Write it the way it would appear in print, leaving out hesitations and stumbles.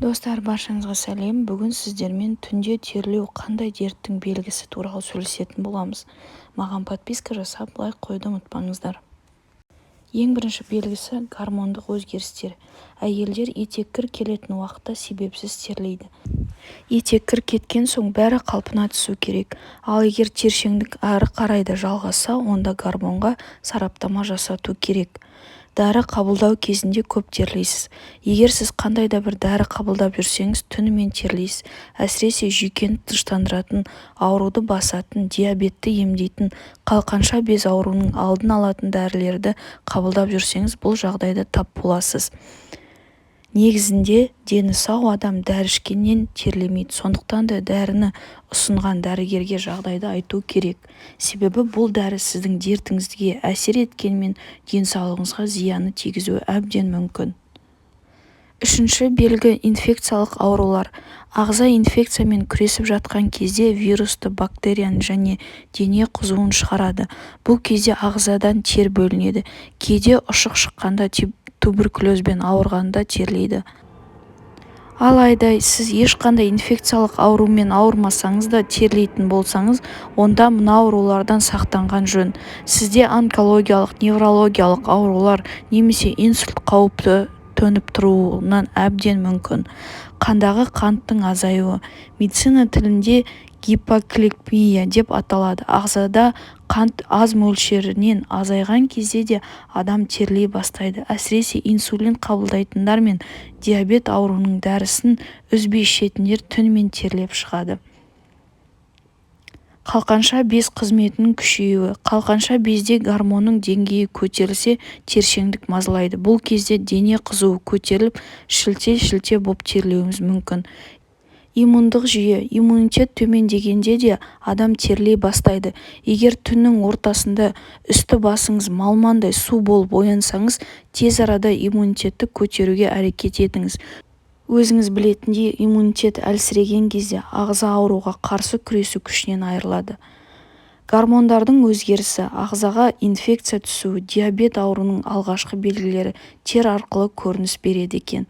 Достар, баршаңызға сәлем. Бүгін сіздермен түнде терлеу қандай дерттің белгісі туралы сөйлесетін боламыз. Маған подписка жасап, лайк қойды ұмытпаңыздар. Ең бірінші белгісі гормондық өзгерістер. Әйелдер етеккір келетін уақытта себепсіз терлейді. Етеккір кеткен соң бәрі қалпына түсу керек. Ал егер тершеңдік әрі қарайда жалғасса, онда гормонға сараптама жасату керек. Дәрі қабылдау кезінде көп терлейсіз. Егер сіз қандай да бір дәрі қабылдап жүрсеңіз, түнімен терлейсіз. Әсіресе жүйкені тыныштандыратын, ауруды басатын, диабетті емдейтін, қалқанша без ауруының алдын алатын дәрілерді қабылдап жүрсеңіз, бұл жағдайда тап боласыз. Негізінде дені сау адам дәрі ішкеннен терлемейді. Сондықтан да дәріні ұсынған дәрігерге жағдайды айту керек. Себебі бұл дәрі сіздің дертіңізге әсер еткенмен денсаулығыңызға зияны тигізуі әбден мүмкін. Үшінші белгі инфекциялық аурулар. Ағза инфекциямен күресіп жатқан кезде вирусты, бактерияны және дене қызуын шығарады. Бұл кезде ағзадан тер бөлінеді. Кейде ұшық шыққанда, туберкулезбен ауырғанда терлейді. Алайда сіз ешқандай инфекциялық аурумен ауырмасаңыз да терлейтін болсаңыз, онда мына аурулардан сақтанған жөн. Сізде онкологиялық, неврологиялық аурулар немесе инсульт қауіпті төніп тұруынан әбден мүмкін. Қандағы қанттың азаюы. Медицина тілінде гипогликемия деп аталады. Ағзада қант аз мөлшерінен азайған кезде де адам терлей бастайды. Әсіресе инсулин қабылдайтындар мен диабет ауруының дәрісін үзбей ішетіндер түнімен терлеп шығады. Қалқанша без қызметінің күшеюі. Қалқанша безде гормонның деңгейі көтерілсе, тершеңдік мазалайды. Бұл кезде дене қызуы көтеріліп, шілте-шілте боп терлеуіміз мүмкін. Иммундық жүйе. Иммунитет төмендегенде де адам терлей бастайды. Егер түннің ортасында үсті басыңыз малмандай су болып оянсаңыз, тез арада иммунитетті көтеруге әрекет етіңіз. Өзіңіз білетіндей, иммунитет әлсіреген кезде ағза ауруға қарсы күресу күшінен айырылады. Гормондардың өзгерісі, ағзаға инфекция түсуі, диабет ауруының алғашқы белгілері тер арқылы көрініс береді екен.